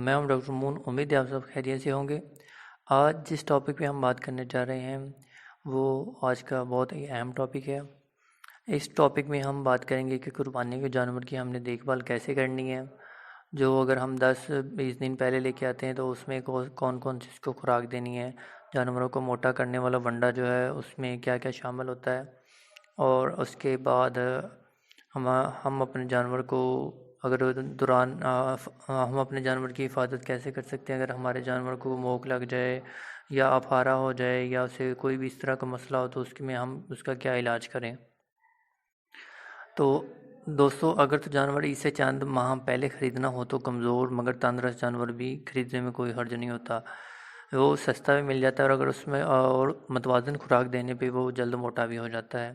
میں ہوں ڈاکٹر مون، امید ہے آپ سب خیریت سے ہوں گے۔ آج جس ٹاپک پہ ہم بات کرنے جا رہے ہیں وہ آج کا بہت ہی اہم ٹاپک ہے۔ اس ٹاپک میں ہم بات کریں گے کہ قربانی کے جانور کی ہم نے دیکھ بھال کیسے کرنی ہے، جو اگر ہم 10-20 دن پہلے لے کے آتے ہیں تو اس میں کون کون سی اس کو خوراک دینی ہے، جانوروں کو موٹا کرنے والا ونڈا جو ہے اس میں کیا کیا شامل ہوتا ہے، اور اس کے بعد ہم اپنے جانور کو اگر ہم اپنے جانور کی حفاظت کیسے کر سکتے ہیں اگر ہمارے جانور کو موک لگ جائے یا افارہ ہو جائے یا اسے کوئی بھی اس طرح کا مسئلہ ہو تو ہم اس کا کیا علاج کریں۔ تو دوستو، اگر تو جانور اس سے چند ماہ پہلے خریدنا ہو تو کمزور مگر تندرست جانور بھی خریدنے میں کوئی حرج نہیں ہوتا، وہ سستا بھی مل جاتا ہے، اور اگر اس میں اور متوازن خوراک دینے پہ وہ جلد موٹا بھی ہو جاتا ہے۔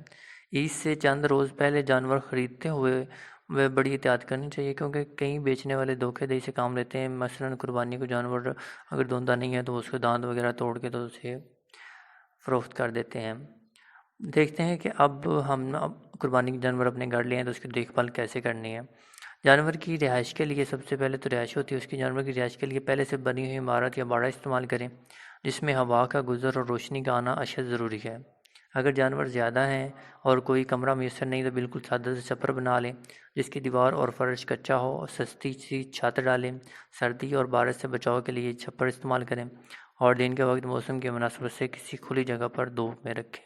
عید سے چند روز پہلے جانور خریدتے ہوئے وہ بڑی احتیاط کرنی چاہیے، کیونکہ کئی بیچنے والے دھوکے دہی سے کام لیتے ہیں۔ مثلاً قربانی کو جانور اگر دوندا نہیں ہے تو اس کے دانت وغیرہ توڑ کے تو اسے فروخت کر دیتے ہیں۔ دیکھتے ہیں کہ اب ہم قربانی کے جانور اپنے گھر لے ہیں تو اس کی دیکھ بھال کیسے کرنی ہے۔ جانور کی رہائش کے لیے سب سے پہلے تو رہائش ہوتی ہے، اس کی جانور کی رہائش کے لیے پہلے سے بنی ہوئی عمارت یا باڑہ استعمال کریں، جس میں ہوا کا گزر اور روشنی کا آنا اشد ضروری ہے۔ اگر جانور زیادہ ہیں اور کوئی کمرہ میسر نہیں تو بالکل سادہ سے چھپر بنا لیں، جس کی دیوار اور فرش کچا ہو، اور سستی سی چھت ڈالیں۔ سردی اور بارش سے بچاؤ کے لیے چھپر استعمال کریں، اور دن کے وقت موسم کی مناسبت سے کسی کھلی جگہ پر دھوپ میں رکھیں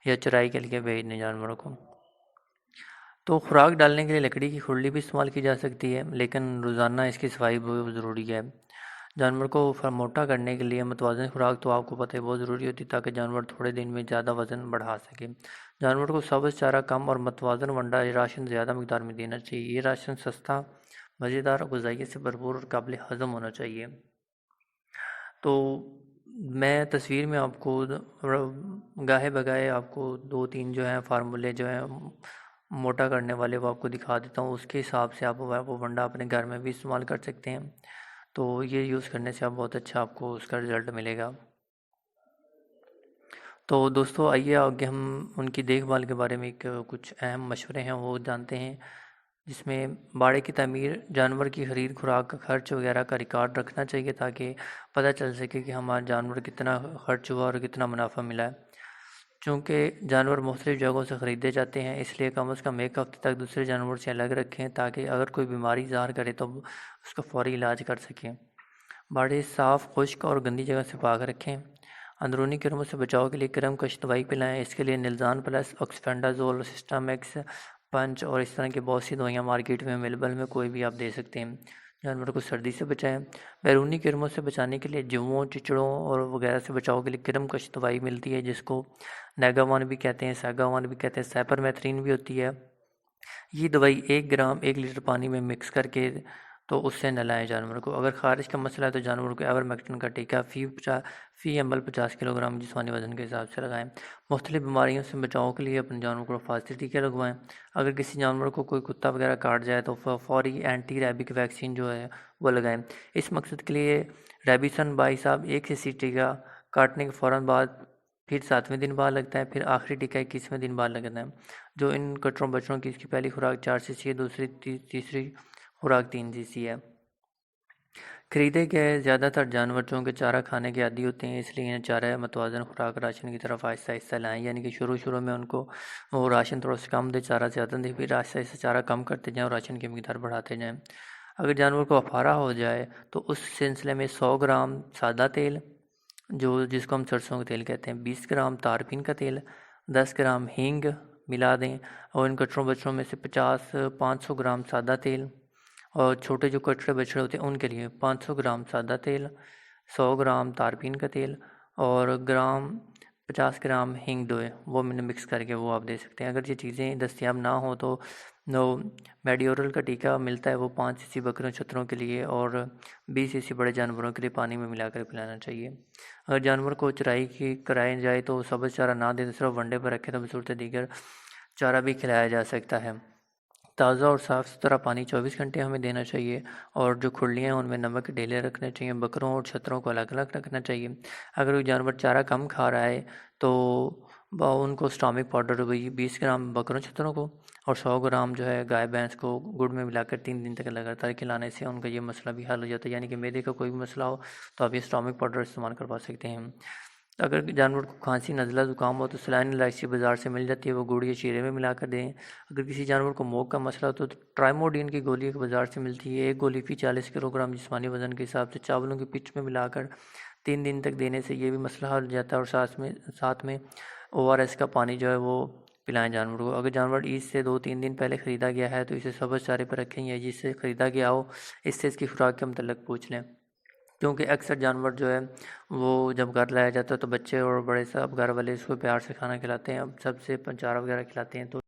یا چرائی کے لیے بھیج دیں جانوروں کو۔ تو خوراک ڈالنے کے لیے لکڑی کی کھرلی بھی استعمال کی جا سکتی ہے، لیکن روزانہ اس کی صفائی بہت ضروری ہے۔ جانور کو موٹا کرنے کے لیے متوازن خوراک تو آپ کو پتہ ہے بہت ضروری ہوتی ہے، تاکہ جانور تھوڑے دن میں زیادہ وزن بڑھا سکے۔ جانور کو سبز چارہ کم اور متوازن ونڈا یا راشن زیادہ مقدار میں دینا چاہیے۔ یہ راشن سستا، مزیدار، غذائیت سے بھرپور اور قابل ہضم ہونا چاہیے۔ تو میں تصویر میں آپ کو گاہے بگاہے آپ کو 2-3 جو ہیں فارمولے جو ہیں موٹا کرنے والے وہ آپ کو دکھا دیتا ہوں، اس کے حساب سے آپ وہ ونڈا اپنے گھر میں بھی استعمال کر سکتے ہیں۔ تو یہ یوز کرنے سے آپ بہت اچھا آپ کو اس کا رزلٹ ملے گا۔ تو دوستو، آئیے آگے ہم ان کی دیکھ بھال کے بارے میں کچھ اہم مشورے ہیں وہ جانتے ہیں، جس میں باڑے کی تعمیر، جانور کی خرید، خوراک کا خرچ وغیرہ کا ریکارڈ رکھنا چاہیے، تاکہ پتہ چل سکے کہ ہمارا جانور کتنا خرچ ہوا اور کتنا منافع ملا ہے۔ چونکہ جانور مختلف جگہوں سے خریدے جاتے ہیں، اس لیے کم از کم 1 ہفتے تک دوسرے جانور سے الگ رکھیں، تاکہ اگر کوئی بیماری ظاہر کرے تو اس کا فوری علاج کر سکیں۔ باڑے صاف، خشک اور گندی جگہ سے پاک رکھیں۔ اندرونی کرموں سے بچاؤ کے لیے کرم کش دوائی پلائیں، اس کے لیے نلزان پلس، آکسفینڈازول، سسٹامیکس، پنچ اور اس طرح کی بہت سی دوائیاں مارکیٹ میں اویلیبل میں کوئی بھی آپ دے سکتے ہیں۔ جانور کو سردی سے بچائیں۔ بیرونی کرموں سے بچانے کے لیے جوؤں، چچڑوں اور وغیرہ سے بچاؤ کے لیے کرم کش دوائی ملتی ہے، جس کو نیگاوان بھی کہتے ہیں، سیگاوان بھی کہتے ہیں، سیپرمیتھرین بھی ہوتی ہے۔ یہ دوائی 1 گرام 1 لیٹر پانی میں مکس کر کے تو اس سے نہلائیں جانور کو۔ اگر خارش کا مسئلہ ہے تو جانور کو ایورمیکٹن کا ٹیکہ فی ایم ایل 50 کلو گرام جسمانی وزن کے حساب سے لگائیں۔ مختلف بیماریوں سے بچاؤ کے لیے اپنے جانور کو حفاظتی ٹیکے لگوائیں۔ اگر کسی جانور کو کوئی کتا وغیرہ کاٹ جائے تو فوری اینٹی ریبک ویکسین جو ہے وہ لگائیں۔ اس مقصد کے لیے ریبیسن 22 ٹیکہ کاٹنے کے فوراً بعد، پھر 7ویں دن بعد لگتا ہے، پھر آخری ٹیکہ 21ویں دن بعد لگتا ہے۔ جو ان کٹروں بچوں کی اس کی پہلی خوراک 4 cc ہے، تیسری خوراک 3 cc ہے۔ خریدے گئے زیادہ تر جانور چونکہ چارہ کھانے کے عادی ہوتے ہیں، اس لیے انہیں چارہ متوازن خوراک راشن کی طرف آہستہ آہستہ لائیں، یعنی کہ شروع میں ان کو وہ راشن تھوڑا سا کم دے، چارہ زیادہ دے، پھر آہستہ آہستہ چارہ کم کرتے جائیں اور راشن کی مقدار بڑھاتے جائیں۔ اگر جانور کو افارہ ہو جائے تو اس سلسلے میں 100 گرام سادہ تیل، جس کو ہم سرسوں کا تیل کہتے ہیں، 20 گرام تارپین کا تیل، 10 گرام ہینگ ملا دیں، اور ان کٹروں بچڑوں میں سے 500 گرام سادہ تیل، اور چھوٹے جو کٹڑے بچڑے ہوتے ہیں ان کے لیے 500 گرام سادہ تیل، 100 گرام تارپین کا تیل، اور 50 گرام ہینگ ڈوئے، وہ میں نے مکس کر کے وہ آپ دے سکتے ہیں۔ اگر یہ چیزیں دستیاب نہ ہوں تو میڈیورل کا ٹیکہ ملتا ہے، وہ 5 cc بکروں چھتروں کے لیے اور 20 cc بڑے جانوروں کے لیے پانی میں ملا کر پلانا چاہیے۔ اگر جانور کو چرائی کی کرائے جائے تو سبز چارہ نہ دے، صرف ونڈے پر رکھے تو بصورت دیگر چارہ بھی کھلایا جا سکتا ہے۔ تازہ اور صاف ستھرا پانی 24 گھنٹے ہمیں دینا چاہیے، اور جو کھرلیاں ہیں ان میں نمک کے ڈھیلے رکھنے چاہیے۔ بکروں اور چھتروں کو الگ الگ رکھنا چاہیے۔ اگر کوئی جانور چارہ کم کھا رہا ہے تو ان کو اسٹامک پاؤڈر 20 گرام بکروں چھتروں کو اور 100 گرام جو ہے گائے بھینس کو گڑ میں ملا کر 3 دن تک لگاتار کھلانے سے ان کا یہ مسئلہ بھی حل ہو جاتا ہے، یعنی کہ معدے کا کوئی بھی مسئلہ ہو تو آپ یہ اسٹامک پاؤڈر استعمال کروا سکتے ہیں۔ اگر جانور کو کھانسی نزلہ زکام ہو تو سلائن الائچی بازار سے مل جاتی ہے، وہ گڑ یا شیرے میں ملا کر دیں۔ اگر کسی جانور کو موک کا مسئلہ ہو تو ٹرائموڈین کی گولی ایک بازار سے ملتی ہے، ایک گولی فی 40 کلو گرام جسمانی وزن کے حساب سے چاولوں کی پچ میں ملا کر 3 دن تک دینے سے یہ بھی مسئلہ حل ہو جاتا ہے۔ اور ساتھ میں ORS کا پانی جو ہے وہ پلائیں جانور کو۔ اگر جانور عید سے 2-3 دن پہلے خریدا گیا ہے تو اسے سبز چارے پر رکھیں، یا جس سے خریدا گیا ہو اس سے اس کی خوراک کے متعلق پوچھ لیں، کیونکہ اکثر جانور جو ہے وہ جب گھر لایا جاتا ہے تو بچے اور بڑے سب گھر والے اس کو پیار سے کھانا کھلاتے ہیں، اب سب سے چارہ وغیرہ کھلاتے ہیں، تو